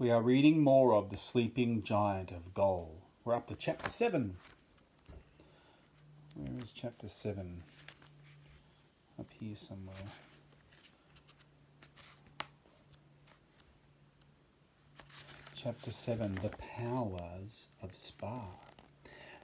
We are reading more of The Sleeping Giant of Goll. We're up to chapter 7. Where is chapter 7? Up here somewhere. Chapter 7, The Powers of Sparr.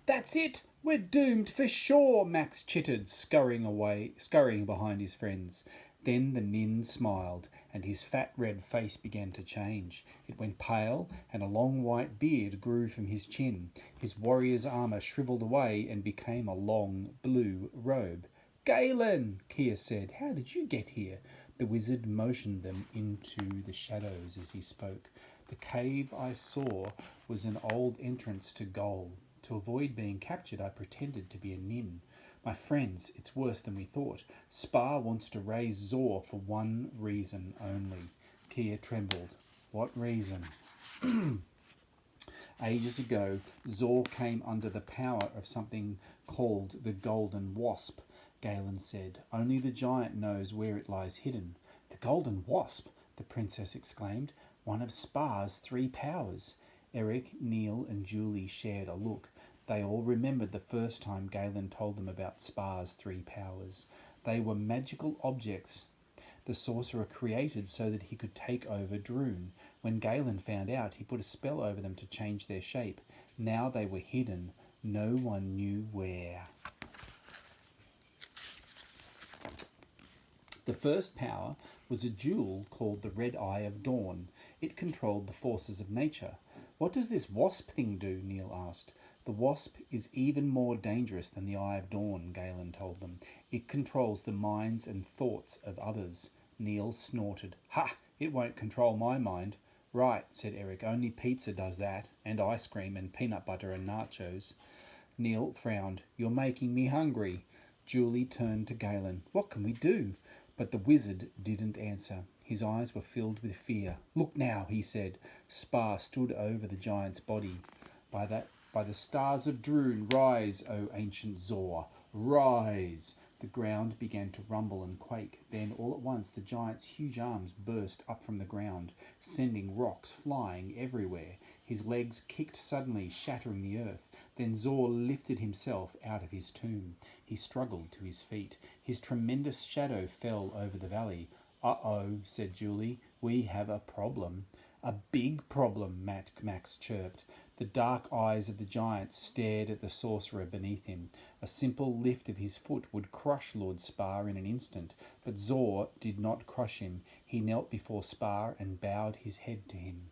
That's it! We're doomed for sure, Max chittered, scurrying behind his friends. Then the Nin smiled, and his fat red face began to change. It went pale, and a long white beard grew from his chin. His warrior's armour shriveled away and became a long blue robe. "Galen," Kia said, "how did you get here?" The wizard motioned them into the shadows as he spoke. "The cave I saw was an old entrance to Goll. To avoid being captured, I pretended to be a Nin. My friends, it's worse than we thought. Sparr wants to raise Zor for one reason only." Kia trembled. "What reason?" "Ages ago, Zor came under the power of something called the Golden Wasp," Galen said. "Only the giant knows where it lies hidden." "The Golden Wasp!" the princess exclaimed. "One of Sparr's 3 powers." Eric, Neil and Julie shared a look. They all remembered the first time Galen told them about Sparr's 3 powers. They were magical objects the sorcerer created so that he could take over Droon. When Galen found out, he put a spell over them to change their shape. Now they were hidden. No one knew where. The first power was a jewel called the Red Eye of Dawn. It controlled the forces of nature. "What does this wasp thing do?" Neil asked. "The wasp is even more dangerous than the Eye of Dawn," Galen told them. "It controls the minds and thoughts of others." Neil snorted. "Ha! It won't control my mind." "Right," said Eric. "Only pizza does that, and ice cream and peanut butter and nachos." Neil frowned. "You're making me hungry." Julie turned to Galen. "What can we do?" But the wizard didn't answer. His eyes were filled with fear. "Look now," he said. Sparr stood over the giant's body. By the stars of Droon, rise, O ancient Zor, rise!" The ground began to rumble and quake. Then, all at once, the giant's huge arms burst up from the ground, sending rocks flying everywhere. His legs kicked suddenly, shattering the earth. Then Zor lifted himself out of his tomb. He struggled to his feet. His tremendous shadow fell over the valley. "Uh-oh," said Julie. "We have a problem." "A big problem," Max chirped. The dark eyes of the giant stared at the sorcerer beneath him. A simple lift of his foot would crush Lord Sparr in an instant, but Zor did not crush him. He knelt before Sparr and bowed his head to him.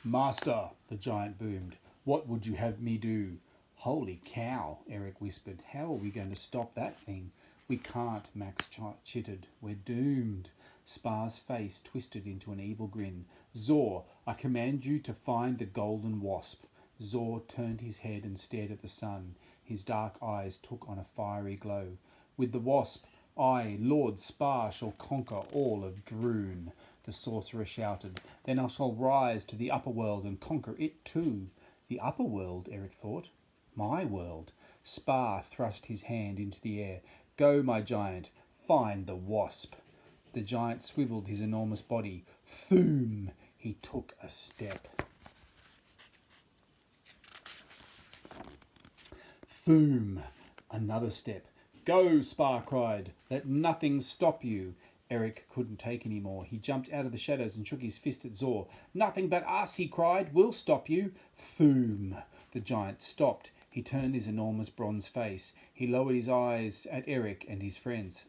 "Master," the giant boomed, "what would you have me do?" "Holy cow," Eric whispered. "How are we going to stop that thing?" "We can't," Max chittered. "We're doomed." Sparr's face twisted into an evil grin. "Zor, I command you to find the Golden Wasp." Zor turned his head and stared at the sun. His dark eyes took on a fiery glow. "With the wasp, I, Lord Sparr, shall conquer all of Droon," the sorcerer shouted. "Then I shall rise to the upper world and conquer it too." The upper world, Eric thought. My world. Sparr thrust his hand into the air. "Go, my giant, find the wasp." The giant swiveled his enormous body. Thoom! He took a step. Thoom! Another step. "Go!" Sparr cried. "Let nothing stop you." Eric couldn't take any more. He jumped out of the shadows and shook his fist at Zor. "Nothing but us," he cried. "We'll stop you." Thoom! The giant stopped. He turned his enormous bronze face. He lowered his eyes at Eric and his friends.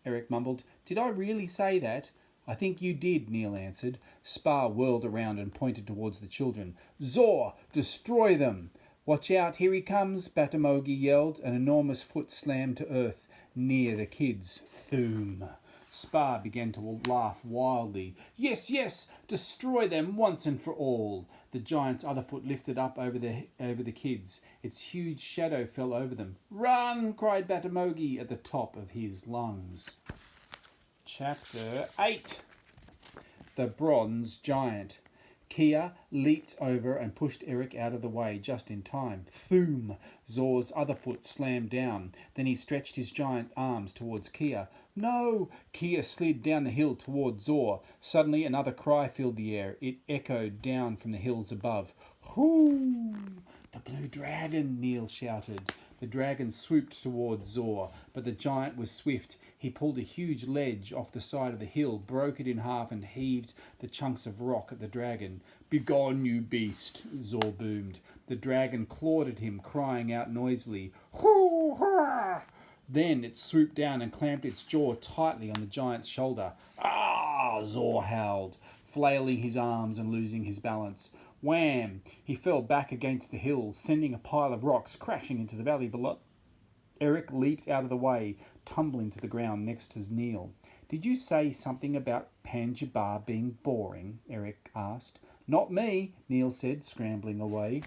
Eric mumbled. "Did I really say that?" "I think you did," Neil answered. Sparr whirled around and pointed towards the children. "Zor, destroy them!" "Watch out, here he comes," Batamogi yelled. An enormous foot slammed to earth near the kids. Thoom! Sparr began to laugh wildly. "Yes, yes, destroy them once and for all." The giant's other foot lifted up over the kids. Its huge shadow fell over them. "Run!" cried Batamogi at the top of his lungs. Chapter 8. The Bronze Giant. Kia leaped over and pushed Eric out of the way just in time. Thoom! Zor's other foot slammed down. Then he stretched his giant arms towards Kia. No! Kia slid down the hill toward Zor. Suddenly another cry filled the air. It echoed down from the hills above. Hoo! The blue dragon, Neil shouted. The dragon swooped towards Zor, but the giant was swift. He pulled a huge ledge off the side of the hill, broke it in half, and heaved the chunks of rock at the dragon. Begone, you beast, Zor boomed. The dragon clawed at him, crying out noisily. Hoo-ha! Then it swooped down and clamped its jaw tightly on the giant's shoulder. Ah! Zor howled, flailing his arms and losing his balance. Wham! He fell back against the hill, sending a pile of rocks crashing into the valley below. Eric leaped out of the way, tumbling to the ground next to Neil. Did you say something about Panjabar being boring? Eric asked. Not me, Neil said, scrambling away.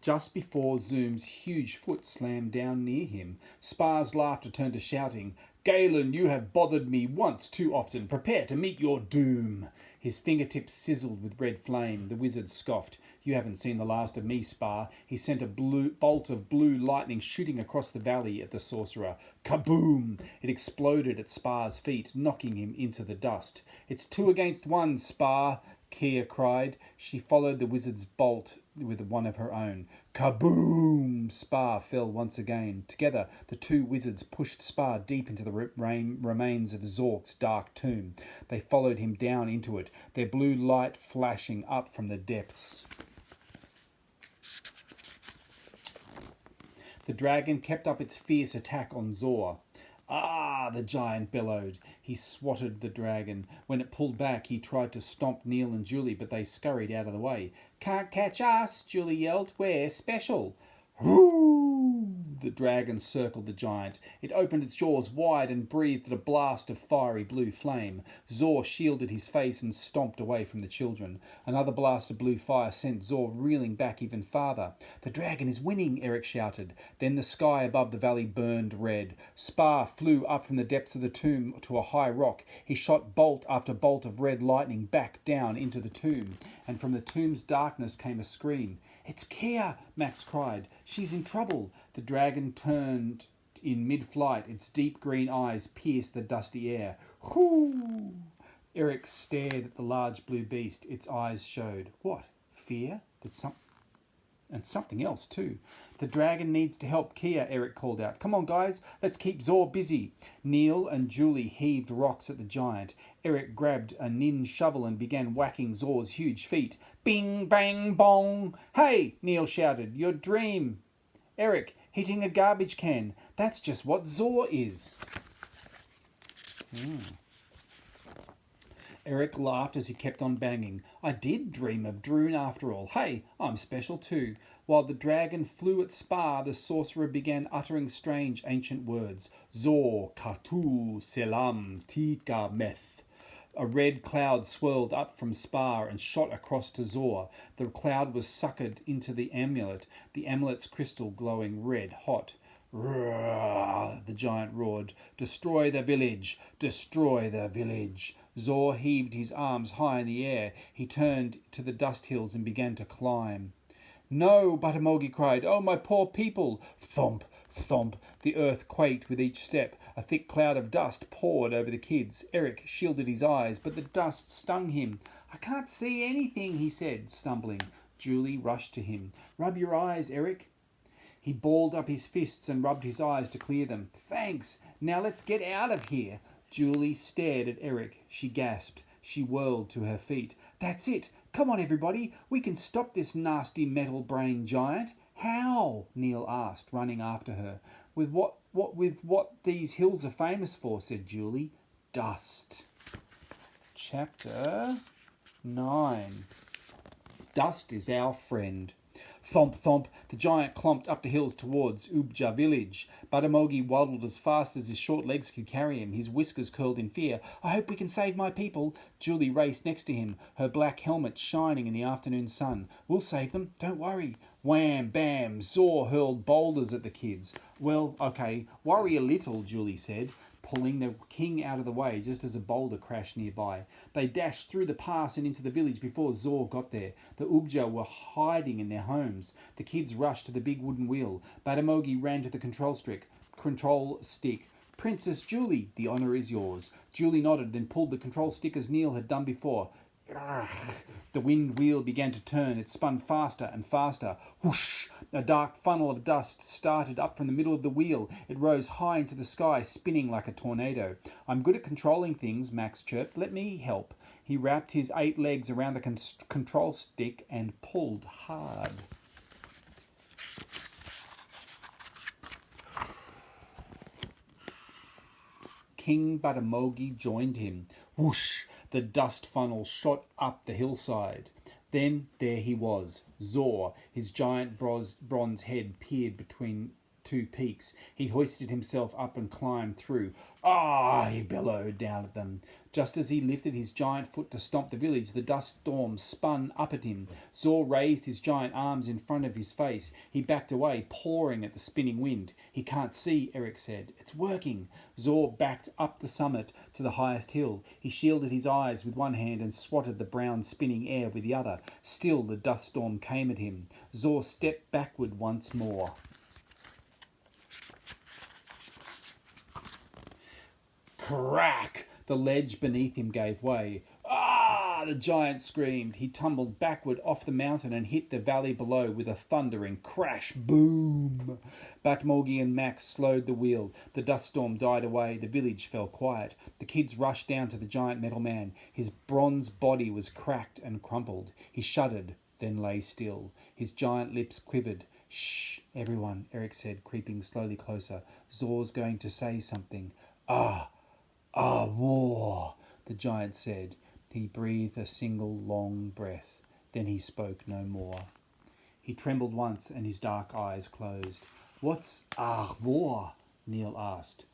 Just before Zoom's huge foot slammed down near him, Sparr's laughter turned to shouting. Galen, you have bothered me once too often. Prepare to meet your doom. His fingertips sizzled with red flame. The wizard scoffed. You haven't seen the last of me, Sparr. He sent a bolt of blue lightning shooting across the valley at the sorcerer. Kaboom! It exploded at Sparr's feet, knocking him into the dust. It's 2 against 1, Sparr, Kia cried. She followed the wizard's bolt with one of her own. Kaboom! Sparr fell once again. Together, the 2 wizards pushed Sparr deep into the remains of Zork's dark tomb. They followed him down into it, their blue light flashing up from the depths. The dragon kept up its fierce attack on Zor. Ah, the giant bellowed. He swatted the dragon. When it pulled back, he tried to stomp Neil and Julie, but they scurried out of the way. Can't catch us, Julie yelled. We're special. Whoo! The dragon circled the giant. It opened its jaws wide and breathed a blast of fiery blue flame. Zor shielded his face and stomped away from the children. Another blast of blue fire sent Zor reeling back even farther. The dragon is winning, Eric shouted. Then the sky above the valley burned red. Sparr flew up from the depths of the tomb to a high rock. He shot bolt after bolt of red lightning back down into the tomb, and from the tomb's darkness came a scream. It's Kia, Max cried. She's in trouble. The dragon turned in mid-flight. Its deep green eyes pierced the dusty air. Whoo! Eric stared at the large blue beast. Its eyes showed. What? Fear? And something else too. The dragon needs to help Kia, Eric called out. Come on, guys, let's keep Zor busy. Neil and Julie heaved rocks at the giant. Eric grabbed a nin shovel and began whacking Zor's huge feet. Bing, bang, bong. Hey, Neil shouted, your dream. Eric, hitting a garbage can. That's just what Zor is. Eric laughed as he kept on banging. I did dream of Droon after all. Hey, I'm special too. While the dragon flew at Sparr, the sorcerer began uttering strange ancient words. Zor, Katu, Selam, Tika, Meth. A red cloud swirled up from Sparr and shot across to Zor. The cloud was suckered into the amulet's crystal glowing red hot. Roar, the giant roared. Destroy the village! Destroy the village! Zor heaved his arms high in the air. He turned to the dust hills and began to climb. No, Batamogi cried. Oh, my poor people! Thump, thump. The earth quaked with each step. A thick cloud of dust poured over the kids. Eric shielded his eyes, but the dust stung him. I can't see anything, he said, stumbling. Julie rushed to him. Rub your eyes, Eric. He balled up his fists and rubbed his eyes to clear them. Thanks. Now let's get out of here. Julie stared at Eric. She gasped. She whirled to her feet. That's it. Come on, everybody. We can stop this nasty metal brain giant. How? Neil asked, running after her. With what these hills are famous for, said Julie. Dust. Chapter 9. Dust is our friend. Thomp, thomp, the giant clomped up the hills towards Ubja village. Batamogi waddled as fast as his short legs could carry him, his whiskers curled in fear. I hope we can save my people. Julie raced next to him, her black helmet shining in the afternoon sun. We'll save them, don't worry. Wham, bam, Zor hurled boulders at the kids. Well, okay, worry a little, Julie said, pulling the king out of the way just as a boulder crashed nearby. They dashed through the pass and into the village before Zor got there. The Ubja were hiding in their homes. The kids rushed to the big wooden wheel. Batamogi ran to the control stick. Princess Julie, the honour is yours. Julie nodded, then pulled the control stick as Neil had done before. The wind wheel began to turn. It spun faster and faster. Whoosh! A dark funnel of dust started up from the middle of the wheel. It rose high into the sky, spinning like a tornado. I'm good at controlling things, Max chirped. Let me help. He wrapped his 8 legs around the control stick and pulled hard. King Batamogi joined him. Whoosh! The dust funnel shot up the hillside. Then there he was, Zor. His giant bronze head peered between 2 peaks. He hoisted himself up and climbed through. Ah! He bellowed down at them. Just as he lifted his giant foot to stomp the village, the dust storm spun up at him. Zor raised his giant arms in front of his face. He backed away, pawing at the spinning wind. He can't see, Eric said. It's working. Zor backed up the summit to the highest hill. He shielded his eyes with one hand and swatted the brown spinning air with the other. Still the dust storm came at him. Zor stepped backward once more. Crack! The ledge beneath him gave way. Ah! The giant screamed. He tumbled backward off the mountain and hit the valley below with a thundering crash. Boom! Batmogi and Max slowed the wheel. The dust storm died away. The village fell quiet. The kids rushed down to the giant metal man. His bronze body was cracked and crumpled. He shuddered, then lay still. His giant lips quivered. Shh, everyone, Eric said, creeping slowly closer. Zor's going to say something. War, the giant said. He breathed a single long breath. Then he spoke no more. He trembled once and his dark eyes closed. What's war? Neil asked.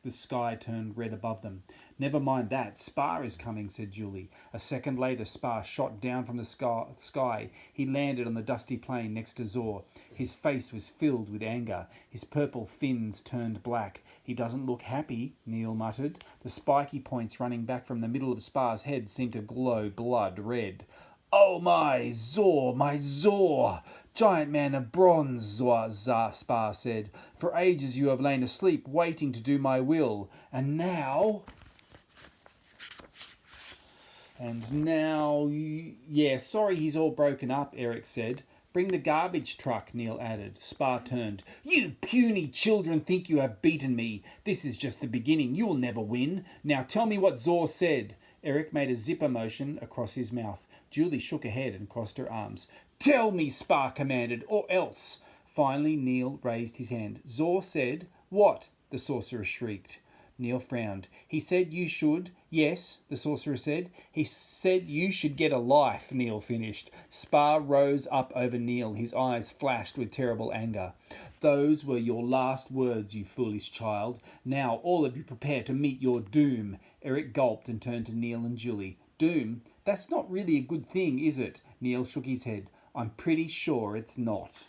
The sky turned red above them. Never mind that. Sparr is coming, said Julie. A second later, Sparr shot down from the sky. He landed on the dusty plain next to Zor. His face was filled with anger. His purple fins turned black. He doesn't look happy, Neil muttered. The spiky points running back from the middle of Sparr's head seemed to glow blood red. Oh, my Zor! Giant man of bronze, Sparr said. For ages you have lain asleep, waiting to do my will. And now... yeah, sorry he's all broken up, Eric said. Bring the garbage truck, Neil added. Sparr turned. You puny children think you have beaten me. This is just the beginning. You'll never win. Now tell me what Zor said. Eric made a zipper motion across his mouth. Julie shook her head and crossed her arms. Tell me, Sparr commanded, or else. Finally, Neil raised his hand. Zor said, What? The sorcerer shrieked. Neil frowned. He said you should. Yes, the sorcerer said. He said you should get a life, Neil finished. Sparr rose up over Neil. His eyes flashed with terrible anger. Those were your last words, you foolish child. Now all of you prepare to meet your doom. Eric gulped and turned to Neil and Julie. Doom? That's not really a good thing, is it? Neil shook his head. I'm pretty sure it's not.